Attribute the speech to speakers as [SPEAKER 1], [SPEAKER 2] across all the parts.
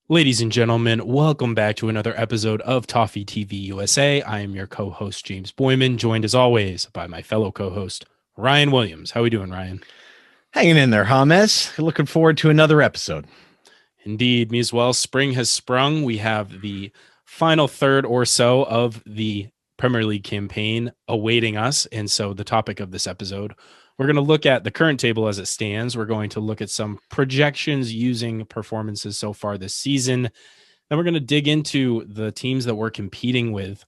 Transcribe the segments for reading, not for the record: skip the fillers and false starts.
[SPEAKER 1] Ladies and gentlemen, welcome back to another episode of Toffee TV USA. I am your co-host, James Boyman, joined as always by my fellow co-host, Ryan Williams. How are we doing, Ryan?
[SPEAKER 2] Hanging in there, James. Looking forward to another episode.
[SPEAKER 1] Indeed, me as well. Spring has sprung. We have the final third or so of the Premier League campaign awaiting us. And so the topic of this episode, we're going to look at the current table as it stands. We're going to look at some projections using performances so far this season. Then we're going to dig into the teams that we're competing with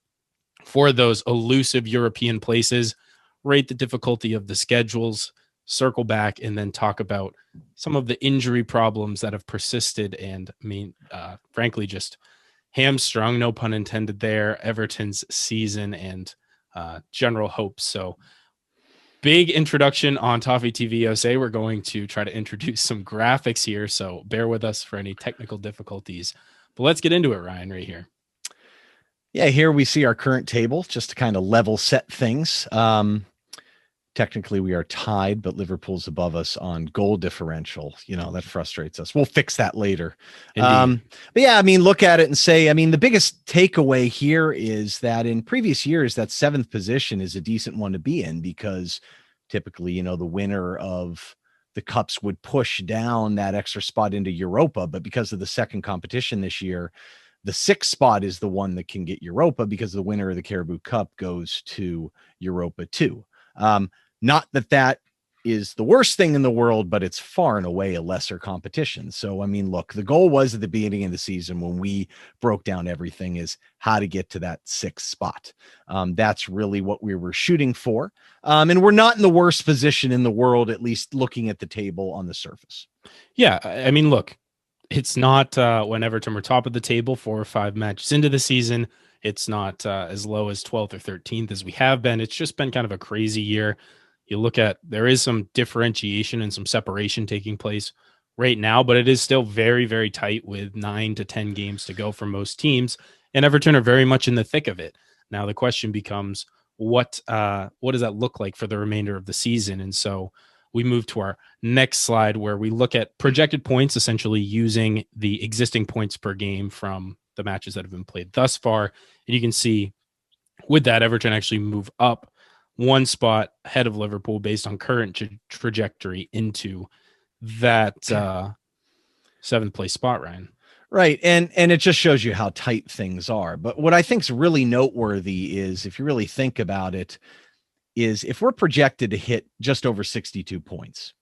[SPEAKER 1] for those elusive European places, rate the difficulty of the schedules, circle back, and then talk about some of the injury problems that have persisted and frankly, just hamstrung, no pun intended there, Everton's season and general hopes. So big introduction on Toffee TV USA. We're going to try to introduce some graphics here, so bear with us for any technical difficulties. But let's get into it, Ryan, right here.
[SPEAKER 2] Yeah, here we see our current table just to kind of level set things. Technically, we are tied, but Liverpool's above us on goal differential. You know, that frustrates us. We'll fix that later. But yeah, I mean, look at it and say, I mean, the biggest takeaway here is that in previous years, that seventh position is a decent one to be in because typically, you know, the winner of the cups would push down that extra spot into Europa. But because of the second competition this year, the sixth spot is the one that can get Europa because the winner of the Carabao Cup goes to Europa 2. Not that that is the worst thing in the world, but it's far and away a lesser competition. So, I mean, look, the goal was at the beginning of the season when we broke down everything is how to get to that sixth spot. That's really what we were shooting for. And we're not in the worst position in the world, at least looking at the table on the surface.
[SPEAKER 1] Yeah, I mean, look, it's not when Everton were top of the table 4 or 5 matches into the season. It's not as low as 12th or 13th as we have been. It's just been kind of a crazy year. You look at, there is some differentiation and some separation taking place right now, but it is still very, very tight with 9 to 10 games to go for most teams. And Everton are very much in the thick of it. Now the question becomes, what does that look like for the remainder of the season? And so we move to our next slide where we look at projected points, essentially using the existing points per game from the matches that have been played thus far. And you can see with that, Everton actually move up 1 spot ahead of Liverpool based on current trajectory into that 7th place spot, Ryan.
[SPEAKER 2] Right. And it just shows you how tight things are. But what I think is really noteworthy is, if you really think about it, is if we're projected to hit just over 62 points,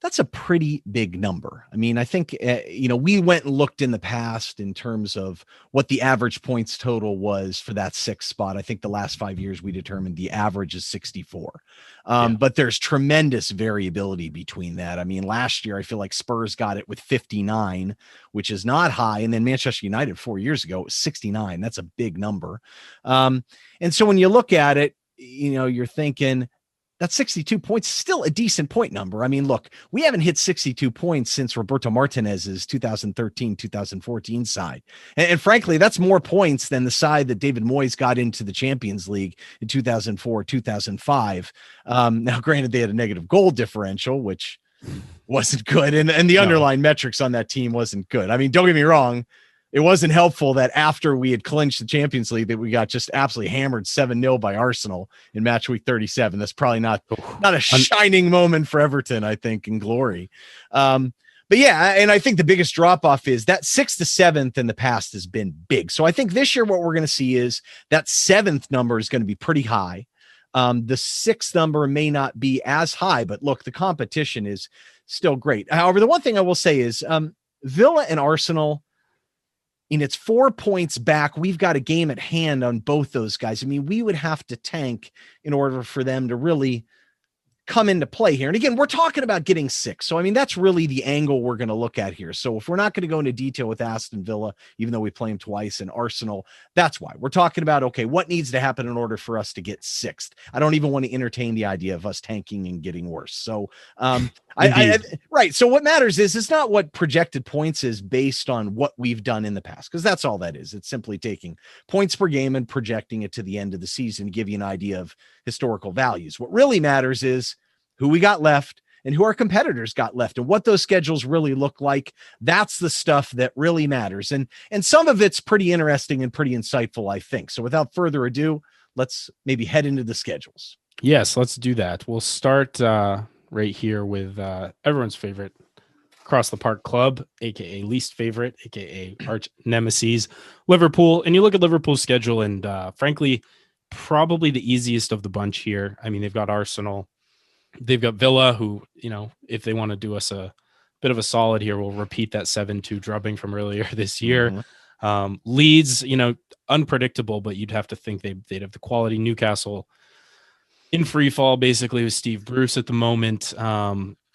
[SPEAKER 2] that's a pretty big number. I mean, I think, we went and looked in the past in terms of what the average points total was for that 6th spot. I think the last 5 years we determined the average is 64. But there's tremendous variability between that. I mean, last year, I feel like Spurs got it with 59, which is not high. And then Manchester United 4 years ago, was 69. That's a big number. And so when you look at it, you're thinking, that 62 points is still a decent point number. I mean, look, we haven't hit 62 points since Roberto Martinez's 2013-2014 side. And frankly, that's more points than the side that David Moyes got into the Champions League in 2004-2005. Now, granted, they had a negative goal differential, which wasn't good. And the underlying metrics on that team wasn't good. I mean, don't get me wrong. It wasn't helpful that after we had clinched the Champions League that we got just absolutely hammered 7-0 by Arsenal in match week 37. That's probably not a shining moment for Everton, I think, in glory. But yeah, and I think the biggest drop off is that 6th to 7th in the past has been big. So I think this year what we're going to see is that 7th number is going to be pretty high. The 6th number may not be as high, but look, the competition is still great. However, the one thing I will say is Villa and Arsenal, and it's 4 points back. We've got a game at hand on both those guys. I mean, we would have to tank in order for them to really come into play here. And again, we're talking about getting 6. So, I mean, that's really the angle we're going to look at here. So if we're not going to go into detail with Aston Villa, even though we play them twice, and Arsenal, that's why we're talking about, okay, what needs to happen in order for us to get 6th? I don't even want to entertain the idea of us tanking and getting worse. So, right. So what matters is it's not what projected points is based on what we've done in the past, because that's all that is. It's simply taking points per game and projecting it to the end of the season to give you an idea of historical values. What really matters is who we got left and who our competitors got left and what those schedules really look like. That's the stuff that really matters. And some of it's pretty interesting and pretty insightful, I think. So without further ado, let's maybe head into the schedules.
[SPEAKER 1] Yes, let's do that. We'll start right here with everyone's favorite across the park club, aka least favorite, aka arch nemesis, Liverpool. And you look at Liverpool's schedule, and frankly, probably the easiest of the bunch here. I mean, they've got Arsenal, they've got Villa, who, if they want to do us a bit of a solid here, we'll repeat that 7-2 drubbing from earlier this year. Leeds, unpredictable, but you'd have to think they'd have the quality. Newcastle in free fall, basically, with Steve Bruce at the moment.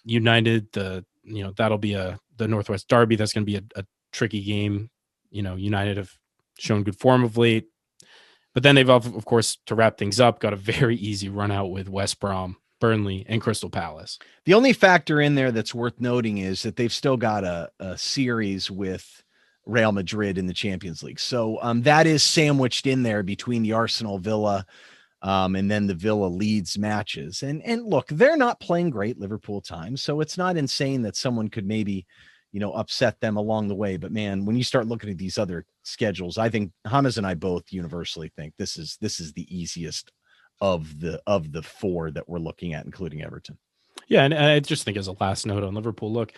[SPEAKER 1] United, that'll be the Northwest Derby. That's going to be a tricky game. United have shown good form of late, but then they've, of course, to wrap things up, got a very easy run out with West Brom, Burnley, and Crystal Palace.
[SPEAKER 2] The only factor in there that's worth noting is that they've still got a series with Real Madrid in the Champions League. So that is sandwiched in there between the Arsenal, Villa, and then the Villa Leeds matches. And look, they're not playing great Liverpool times, so it's not insane that someone could maybe, upset them along the way. But man, when you start looking at these other schedules, I think Hamas and I both universally think this is the easiest of the four that we're looking at, including Everton.
[SPEAKER 1] Yeah, and I just think as a last note on Liverpool, look,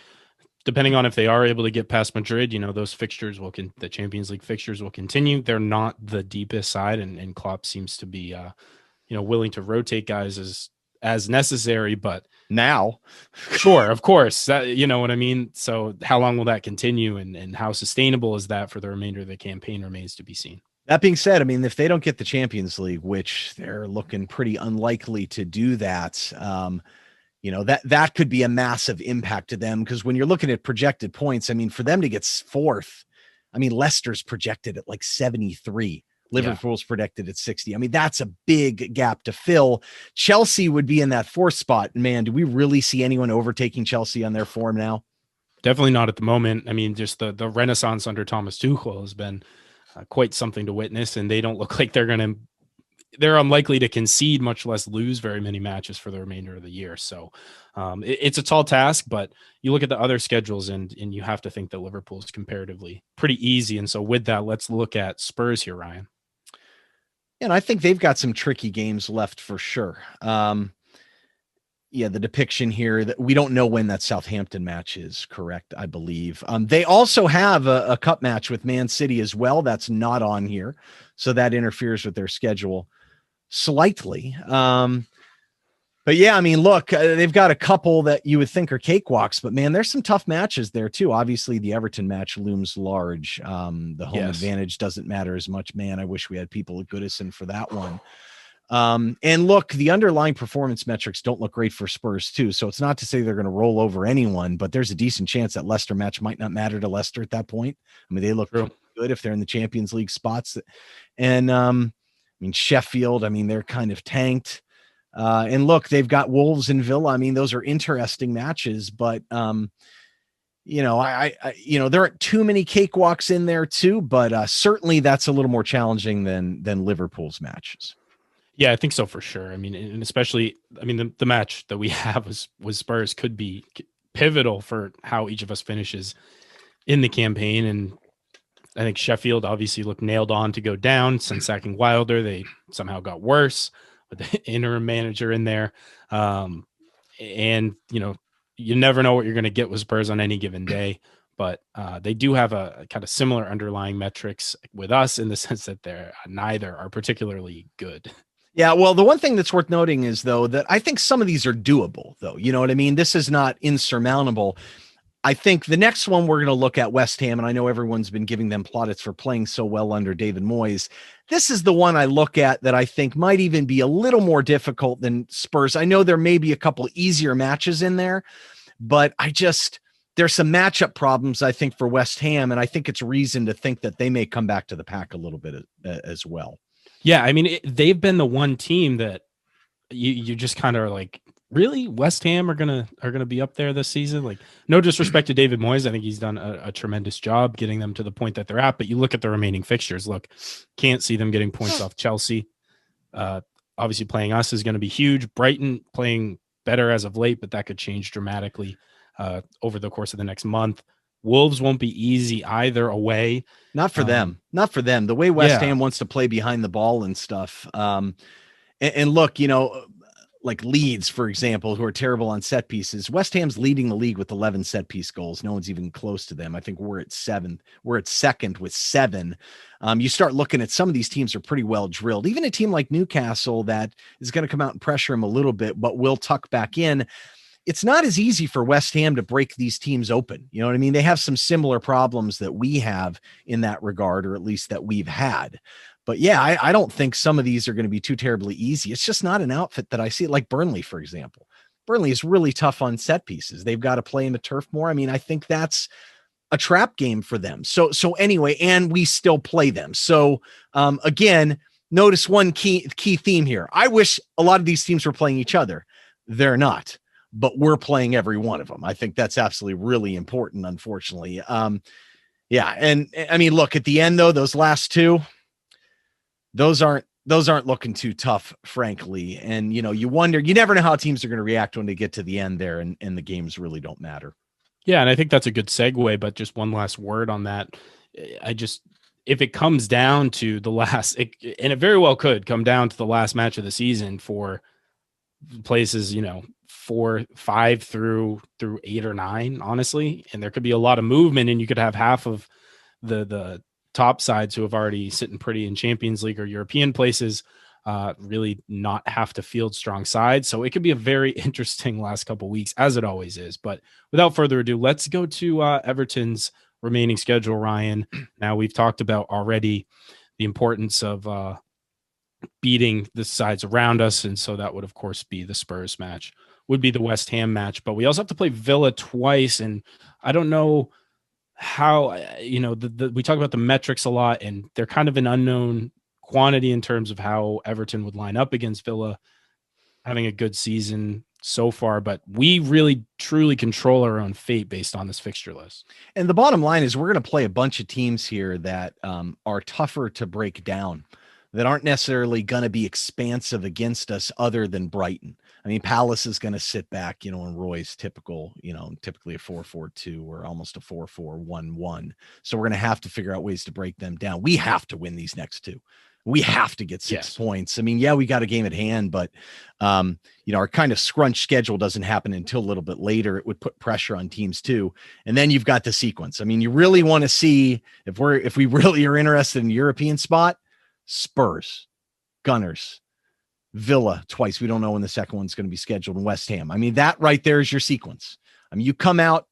[SPEAKER 1] depending on if they are able to get past Madrid, those fixtures the Champions League fixtures will continue. They're not the deepest side, and Klopp seems to be willing to rotate guys as necessary, but
[SPEAKER 2] now,
[SPEAKER 1] sure, of course, that, what I mean? So how long will that continue, and how sustainable is that for the remainder of the campaign remains to be seen.
[SPEAKER 2] That being said, I mean, if they don't get the Champions League, which they're looking pretty unlikely to do that, that could be a massive impact to them, because when you're looking at projected points, I mean, for them to get fourth, I mean, Leicester's projected at like 73. Liverpool's predicted at 60. I mean, that's a big gap to fill. Chelsea would be in that fourth spot. Man, do we really see anyone overtaking Chelsea on their form now?
[SPEAKER 1] Definitely not at the moment. I mean, just the renaissance under Thomas Tuchel has been quite something to witness, and they don't look like they're unlikely to concede, much less lose very many matches for the remainder of the year. So it's a tall task, but you look at the other schedules and you have to think that Liverpool is comparatively pretty easy. And so with that, let's look at Spurs here, Ryan.
[SPEAKER 2] And I think they've got some tricky games left for sure. The depiction here that we don't know when that Southampton match is, correct, I believe. They also have a cup match with Man City as well. That's not on here, so that interferes with their schedule slightly. But yeah, I mean, look, they've got a couple that you would think are cakewalks, but man, there's some tough matches there too. Obviously, the Everton match looms large. The home advantage doesn't matter as much. Man, I wish we had people at Goodison for that one. And look, the underlying performance metrics don't look great for Spurs too. So it's not to say they're going to roll over anyone, but there's a decent chance that Leicester match might not matter to Leicester at that point. I mean, they look good if they're in the Champions League spots. And I mean, Sheffield, I mean, they're kind of tanked. And look, they've got Wolves and Villa. I mean, those are interesting matches, but there aren't too many cakewalks in there too, but certainly that's a little more challenging than Liverpool's matches.
[SPEAKER 1] Yeah, I think so for sure. I mean, and especially, I mean, the match that we have was Spurs could be pivotal for how each of us finishes in the campaign. And I think Sheffield obviously looked nailed on to go down since sacking Wilder. They somehow got worse with the interim manager in there. And, you never know what you're going to get with Spurs on any given day. But they do have a kind of similar underlying metrics with us in the sense that they're neither are particularly good.
[SPEAKER 2] Yeah, well, the one thing that's worth noting is, though, that I think some of these are doable, though. You know what I mean? This is not insurmountable. I think the next one we're going to look at, West Ham, and I know everyone's been giving them plaudits for playing so well under David Moyes. This is the one I look at that I think might even be a little more difficult than Spurs. I know there may be a couple easier matches in there, but there's some matchup problems, I think, for West Ham, and I think it's reason to think that they may come back to the pack a little bit as well.
[SPEAKER 1] Yeah, I mean, they've been the one team that you just kind of are like, really, West Ham are gonna be up there this season? Like, no disrespect to David Moyes, I think he's done a tremendous job getting them to the point that they're at. But you look at the remaining fixtures, can't see them getting points off Chelsea. Obviously, playing us is going to be huge. Brighton playing better as of late, but that could change dramatically over the course of the next month. Wolves won't be easy either away.
[SPEAKER 2] Not for them. Not for them. The way West Ham wants to play behind the ball and stuff. And look, like Leeds, for example, who are terrible on set pieces. West Ham's leading the league with 11 set piece goals. No one's even close to them. I think we're at 7. We're at second with 7. You start looking at some of these teams are pretty well drilled. Even a team like Newcastle that is going to come out and pressure them a little bit, but will tuck back in. It's not as easy for West Ham to break these teams open. You know what I mean? They have some similar problems that we have in that regard, or at least that we've had. But yeah, I don't think some of these are going to be too terribly easy. It's just not an outfit that I see, like Burnley, for example. Burnley is really tough on set pieces. They've got to play in the turf more. I mean, I think that's a trap game for them. So anyway, and we still play them. So again, notice one key theme here. I wish a lot of these teams were playing each other. They're not, but we're playing every one of them. I think that's absolutely really important, unfortunately. Yeah. And I mean, look, at the end though, those last two, those aren't looking too tough, frankly. And, you wonder, you never know how teams are going to react when they get to the end there and the games really don't matter.
[SPEAKER 1] Yeah. And I think that's a good segue, but just one last word on that. If it comes down to the last, and it very well could come down to the last match of the season for places, 4, 5 through 8 or 9, honestly. And there could be a lot of movement, and you could have half of the top sides who have already sitting pretty in Champions League or European places really not have to field strong sides. So it could be a very interesting last couple of weeks, as it always is. But without further ado, let's go to Everton's remaining schedule, Ryan. Now, we've talked about already the importance of beating the sides around us, and so that would, of course, be the Spurs match, would be the West Ham match. But we also have to play Villa twice, and I don't know how, we talk about the metrics a lot, and they're kind of an unknown quantity in terms of how Everton would line up against Villa, having a good season so far, but we really truly control our own fate based on this fixture list.
[SPEAKER 2] And the bottom line is we're going to play a bunch of teams here that are tougher to break down, that aren't necessarily going to be expansive against us other than Brighton. I mean, Palace is going to sit back, and Roy's typical, typically a 4-4-2 or almost a 4-4-1-1. So we're going to have to figure out ways to break them down. We have to win these next two. We have to get 6 points. I mean, yeah, we got a game at hand, but our kind of scrunch schedule doesn't happen until a little bit later. It would put pressure on teams too. And then you've got the sequence. I mean, you really want to see if we really are interested in the European spot, Spurs, Gunners, Villa twice. We don't know when the second one's going to be scheduled, in West Ham. I mean, that right there is your sequence. I mean, you come out,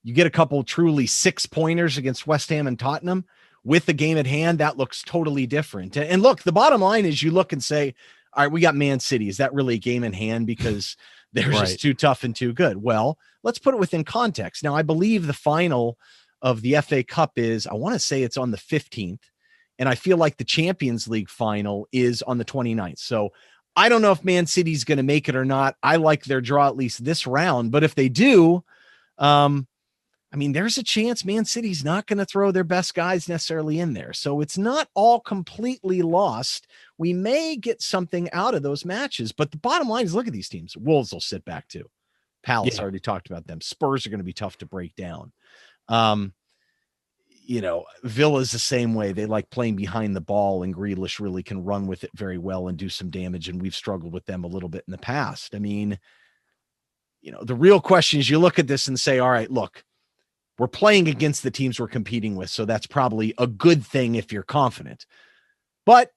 [SPEAKER 2] you get a couple truly 6-pointers against West Ham and Tottenham with the game at hand. That looks totally different. And look, the bottom line is you look and say, all right, we got Man City. Is that really a game in hand? Because they're just too tough and too good. Well, let's put it within context. Now, I believe the final of the FA Cup is, I want to say it's on the 15th. And I feel like the Champions League final is on the 29th. So I don't know if Man City's going to make it or not. I like their draw at least this round. But if they do, I mean, there's a chance Man City's not going to throw their best guys necessarily in there. So it's not all completely lost. We may get something out of those matches. But the bottom line is, look at these teams. Wolves will sit back too. Palace, already talked about them. Spurs are going to be tough to break down. Villa's the same way. They like playing behind the ball, and Grealish really can run with it very well and do some damage. And we've struggled with them a little bit in the past. I mean, the real question is you look at this and say, all right, look, we're playing against the teams we're competing with. So that's probably a good thing if you're confident. But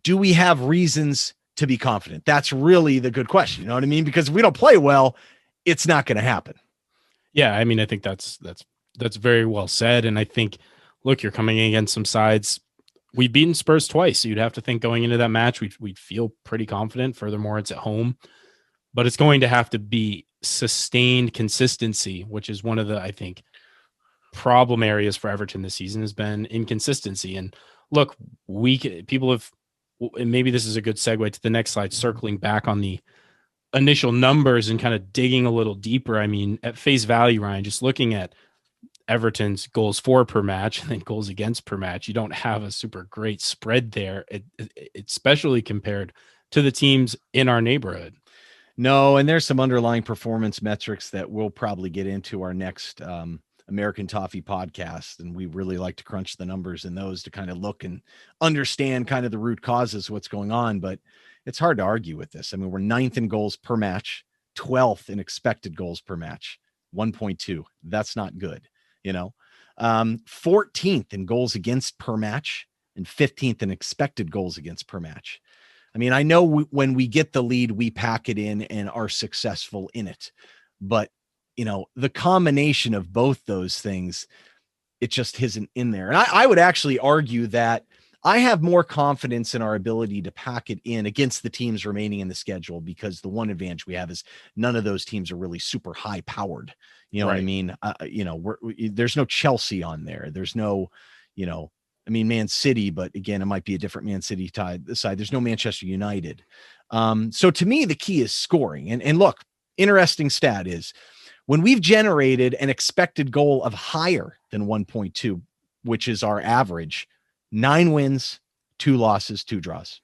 [SPEAKER 2] do we have reasons to be confident? That's really the good question. You know what I mean? Because if we don't play well, it's not going to happen.
[SPEAKER 1] Yeah. I mean, I think that's very well said. And I think, look, you're coming against some sides. We've beaten Spurs twice. So you'd have to think going into that match, we'd feel pretty confident. Furthermore, it's at home, but it's going to have to be sustained consistency, which is one of the, I think, problem areas for Everton this season has been inconsistency. And look, people have, and maybe this is a good segue to the next slide, circling back on the initial numbers and kind of digging a little deeper. I mean, at face value, Ryan, just looking at Everton's goals for per match and then goals against per match, you don't have a super great spread there, especially compared to the teams in our neighborhood.
[SPEAKER 2] No, and there's some underlying performance metrics that we'll probably get into our next American Toffee podcast. And we really like to crunch the numbers in those to kind of look and understand kind of the root causes, what's going on. But it's hard to argue with this. I mean, we're 9th in goals per match, 12th in expected goals per match, 1.2. That's not good, 14th in goals against per match and 15th in expected goals against per match. I mean, I know when we get the lead, we pack it in and are successful in it. But, the combination of both those things, it just isn't in there. And I would actually argue that I have more confidence in our ability to pack it in against the teams remaining in the schedule, because the one advantage we have is none of those teams are really super high powered. You know what I mean? There's no Chelsea on there. There's no, Man City, but again, it might be a different Man City side. There's no Manchester United. So to me, the key is scoring. And look, interesting stat is when we've generated an expected goal of higher than 1.2, which is our average, 9 wins, 2 losses, 2 draws.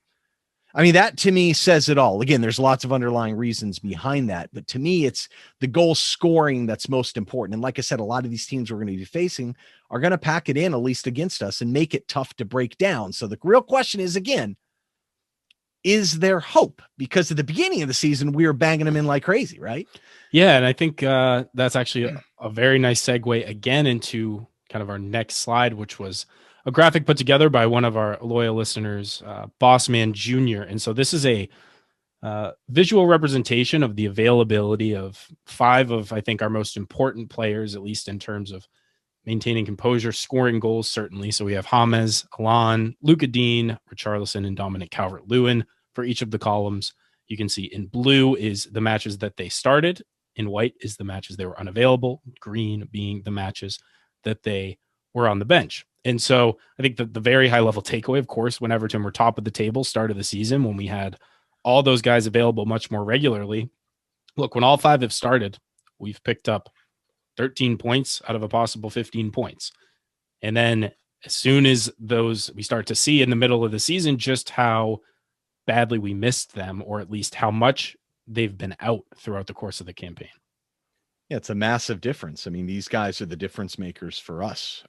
[SPEAKER 2] I mean, that to me says it all. Again, there's lots of underlying reasons behind that, but to me, it's the goal scoring that's most important. And like I said, a lot of these teams we're going to be facing are going to pack it in, at least against us, and make it tough to break down. So the real question is, again, is there hope? Because at the beginning of the season, we were banging them in like crazy, right?
[SPEAKER 1] Yeah, and I think that's actually a very nice segue again into kind of our next slide, which was a graphic put together by one of our loyal listeners, Bossman Jr. And so this is a visual representation of the availability of 5 of, I think, our most important players, at least in terms of maintaining composure, scoring goals, certainly. So we have James, Alon, Luka Dean, Richarlison, and Dominic Calvert-Lewin for each of the columns. You can see in blue is the matches that they started. In white is the matches they were unavailable. Green being the matches that they were on the bench. And so I think the very high level takeaway, of course, when Everton were top of the table, start of the season, when we had all those guys available much more regularly. Look, when all 5 have started, we've picked up 13 points out of a possible 15 points. And then as soon as those, we start to see in the middle of the season just how badly we missed them, or at least how much they've been out throughout the course of the campaign.
[SPEAKER 2] Yeah, it's a massive difference. I mean, these guys are the difference makers for us.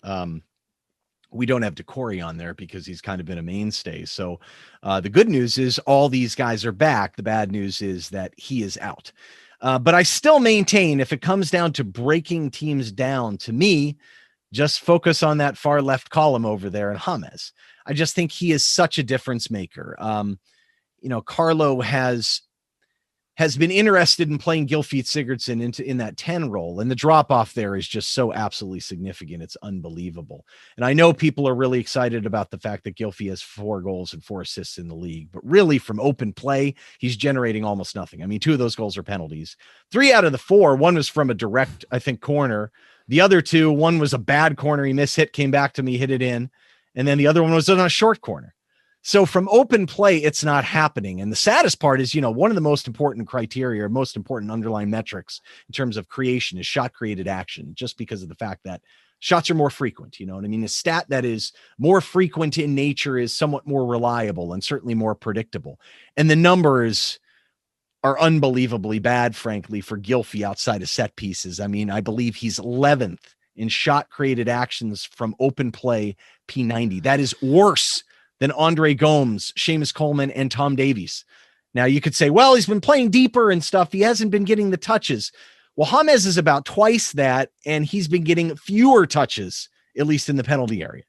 [SPEAKER 2] We don't have Decore on there because he's kind of been a mainstay. So the good news is all these guys are back. The bad news is that he is out. But I still maintain, if it comes down to breaking teams down, to me, just focus on that far left column over there and James. I just think he is such a difference maker. Carlo has been interested in playing Gylfi Sigurdsson in that 10 role. And the drop off there is just so absolutely significant. It's unbelievable. And I know people are really excited about the fact that Gylfi has 4 goals and 4 assists in the league, but really from open play, he's generating almost nothing. I mean, 2 of those goals are penalties. 3 out of the 4, one was from a direct, I think, corner. The other 2, one was a bad corner. He mishit, came back to me, hit it in. And then the other one was on a short corner. So from open play, it's not happening. And the saddest part is, one of the most important criteria or most important underlying metrics in terms of creation is shot created action, just because of the fact that shots are more frequent. You know what I mean? A stat that is more frequent in nature is somewhat more reliable and certainly more predictable. And the numbers are unbelievably bad, frankly, for Gylfi outside of set pieces. I mean, I believe he's 11th in shot created actions from open play P90. That is worse than Andre Gomes, Seamus Coleman, and Tom Davies. Now, you could say, well, he's been playing deeper and stuff. He hasn't been getting the touches. Well, James is about twice that, and he's been getting fewer touches, at least in the penalty area.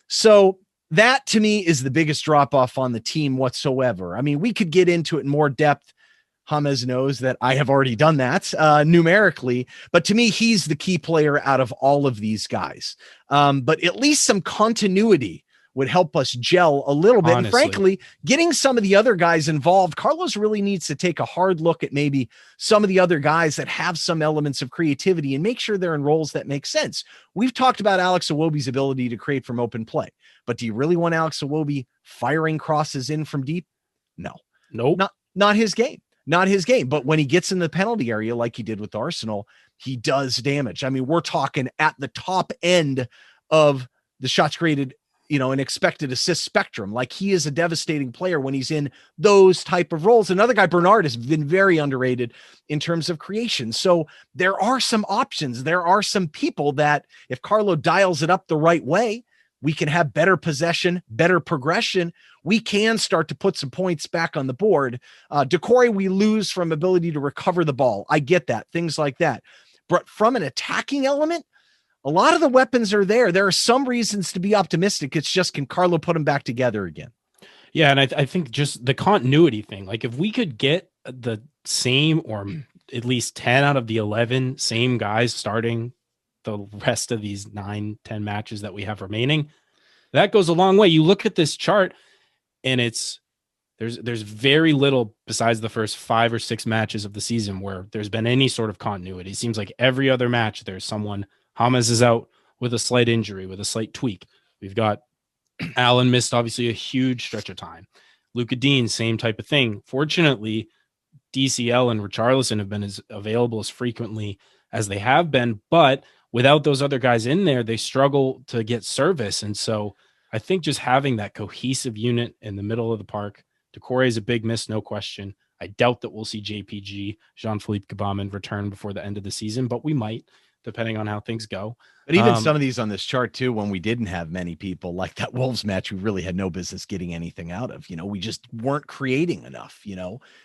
[SPEAKER 2] So that, to me, is the biggest drop-off on the team whatsoever. I mean, we could get into it in more depth. James knows that I have already done that numerically, but to me, he's the key player out of all of these guys. But at least some continuity would help us gel a little bit.
[SPEAKER 1] Honestly.
[SPEAKER 2] And frankly, getting some of the other guys involved, Carlos really needs to take a hard look at maybe some of the other guys that have some elements of creativity and make sure they're in roles that make sense. We've talked about Alex Iwobi's ability to create from open play, but do you really want Alex Iwobi firing crosses in from deep? No,
[SPEAKER 1] Nope.
[SPEAKER 2] Not his game. Not his game. But when he gets in the penalty area, like he did with Arsenal, he does damage. I mean, we're talking at the top end of the shots created, an expected assist spectrum. Like, he is a devastating player when he's in those type of roles. Another guy, Bernard, has been very underrated in terms of creation. So there are some options. There are some people that, if Carlo dials it up the right way, we can have better possession, better progression. We can start to put some points back on the board. Decore, we lose from ability to recover the ball. I get that, things like that. But from an attacking element, a lot of the weapons are there. There are some reasons to be optimistic. It's just, can Carlo put them back together again?
[SPEAKER 1] Yeah, and I think just the continuity thing, like if we could get the same or at least 10 out of the 11 same guys starting the rest of these 9-10 matches that we have remaining, that goes a long way. You look at this chart and there's very little besides the first 5 or 6 matches of the season where there's been any sort of continuity. It seems like every other match there's someone. James is out with a slight injury, with a slight tweak. We've got Allen missed obviously a huge stretch of time. Luka Dean, same type of thing. Fortunately, DCL and Richarlison have been as available as frequently as they have been, but without those other guys in there, they struggle to get service. And so I think just having that cohesive unit in the middle of the park, Decore is a big miss, no question. I doubt that we'll see JPG, Jean-Philippe Gbamin, return before the end of the season, but we might, depending on how things go.
[SPEAKER 2] But even some of these on this chart too, when we didn't have many people, like that Wolves match, we really had no business getting anything out of. We just weren't creating enough.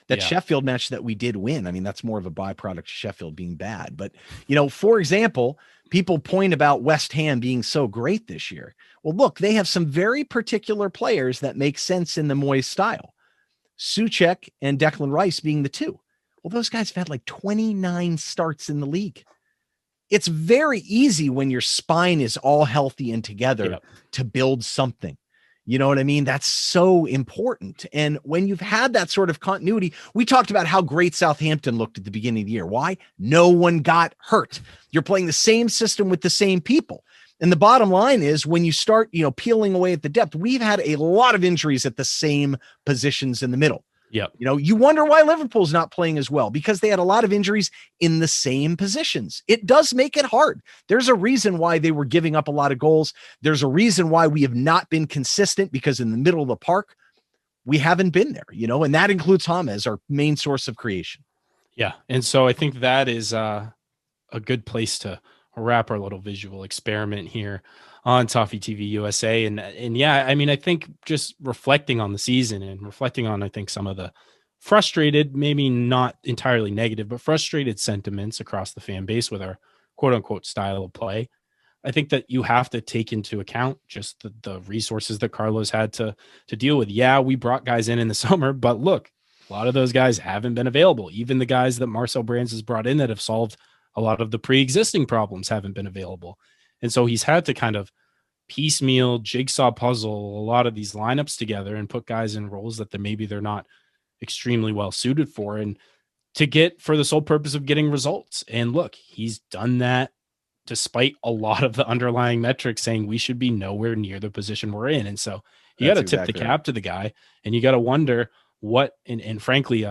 [SPEAKER 2] That Sheffield match that we did win, I mean, that's more of a byproduct of Sheffield being bad. But, for example, people point about West Ham being so great this year. Well, look, they have some very particular players that make sense in the Moyes style. Souček and Declan Rice being the two. Well, those guys have had like 29 starts in the league. It's very easy when your spine is all healthy and together to build something. You know what I mean? That's so important. And when you've had that sort of continuity, we talked about how great Southampton looked at the beginning of the year. Why? No one got hurt. You're playing the same system with the same people. And the bottom line is, when you start, peeling away at the depth, we've had a lot of injuries at the same positions in the middle.
[SPEAKER 1] Yep.
[SPEAKER 2] You wonder why Liverpool's not playing as well, because they had a lot of injuries in the same positions. It does make it hard. There's a reason why they were giving up a lot of goals. There's a reason why we have not been consistent, because in the middle of the park, we haven't been there, and that includes James, our main source of creation.
[SPEAKER 1] Yeah. And so I think that is a good place to wrap our little visual experiment here on Toffee TV USA. And yeah, I mean, I think just reflecting on the season and reflecting on, I think, some of the frustrated, maybe not entirely negative, but frustrated sentiments across the fan base with our quote unquote style of play. I think that you have to take into account just the resources that Carlos had to deal with. Yeah, we brought guys in the summer, but look, a lot of those guys haven't been available. Even the guys that Marcel Brands has brought in that have solved a lot of the pre-existing problems haven't been available. And so he's had to kind of piecemeal, jigsaw puzzle a lot of these lineups together and put guys in roles that maybe they're not extremely well suited for, and to get for the sole purpose of getting results. And look, he's done that despite a lot of the underlying metrics saying we should be nowhere near the position we're in. And so you got to tip the cap to the guy, and you got to wonder what, and frankly,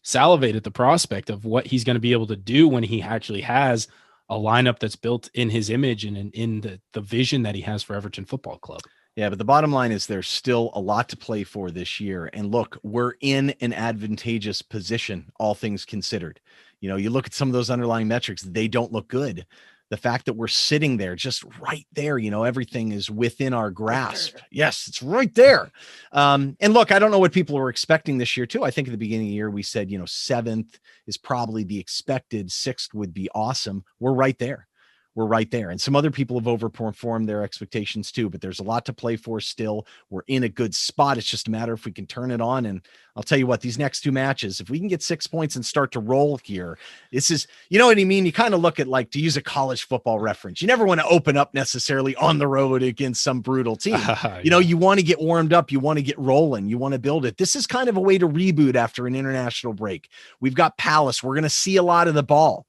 [SPEAKER 1] salivate at the prospect of what he's going to be able to do when he actually has a lineup that's built in his image and in the vision that he has for Everton Football Club.
[SPEAKER 2] Yeah, but the bottom line is there's still a lot to play for this year. And look, we're in an advantageous position, all things considered. You look at some of those underlying metrics, they don't look good. The fact that we're sitting there, just right there, everything is within our grasp. Yes, it's right there. And look, I don't know what people were expecting this year too. I think at the beginning of the year, we said, 7th is probably the expected, 6th would be awesome. We're right there. We're right there. And some other people have overperformed their expectations too, but there's a lot to play for still. We're in a good spot. It's just a matter if we can turn it on. And I'll tell you what, these next 2 matches, if we can get 6 points and start to roll here, this is, you know what I mean? You kind of look at, like, to use a college football reference, you never want to open up necessarily on the road against some brutal team. You want to get warmed up. You want to get rolling. You want to build it. This is kind of a way to reboot after an international break. We've got Palace. We're going to see a lot of the ball.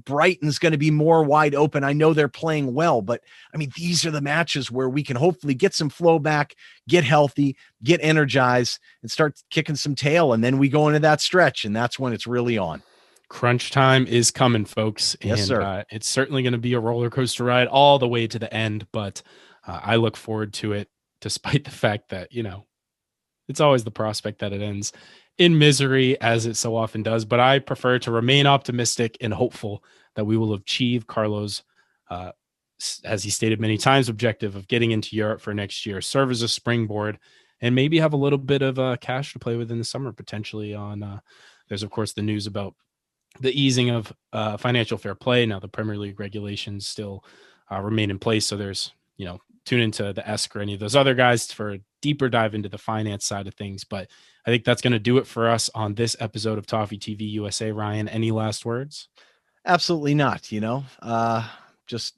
[SPEAKER 2] Brighton's going to be more wide open. I know they're playing well, but I mean, these are the matches where we can hopefully get some flow back, get healthy, get energized, and start kicking some tail. And then we go into that stretch, and that's when it's really on.
[SPEAKER 1] Crunch time is coming, folks.
[SPEAKER 2] Yes, sir.
[SPEAKER 1] It's certainly going to be a roller coaster ride all the way to the end, but I look forward to it, despite the fact that, it's always the prospect that it ends in misery, as it so often does. But I prefer to remain optimistic and hopeful that we will achieve Carlo's, uh, as he stated many times, objective of getting into Europe for next year, serve as a springboard, and maybe have a little bit of cash to play with in the summer, potentially. There's, of course, the news about the easing of financial fair play. Now, the Premier League regulations still remain in place. So there's, tune into the ESC or any of those other guys for a deeper dive into the finance side of things. But I think that's going to do it for us on this episode of Toffee TV USA. Ryan, any last words?
[SPEAKER 2] Absolutely not. Just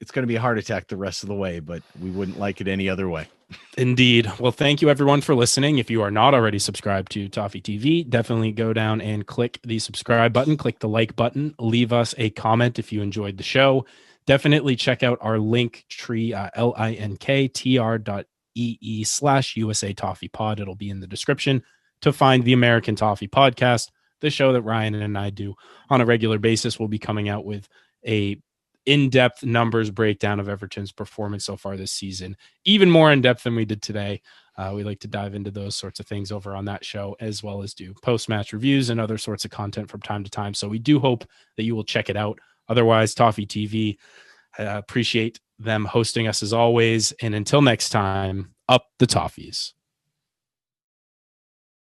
[SPEAKER 2] it's going to be a heart attack the rest of the way, but we wouldn't like it any other way.
[SPEAKER 1] Indeed. Well, thank you everyone for listening. If you are not already subscribed to Toffee TV, definitely go down and click the subscribe button, click the like button, leave us a comment if you enjoyed the show. Definitely check out our link tree, linktr.ee/USA Toffee Pod. It'll be in the description to find the American Toffee Podcast, the show that Ryan and I do on a regular basis. We'll be coming out with a in-depth numbers breakdown of Everton's performance so far this season, even more in-depth than we did today. We like to dive into those sorts of things over on that show, as well as do post-match reviews and other sorts of content from time to time. So we do hope that you will check it out. Otherwise, Toffee TV, appreciate them hosting us as always. And until next time, up the Toffees.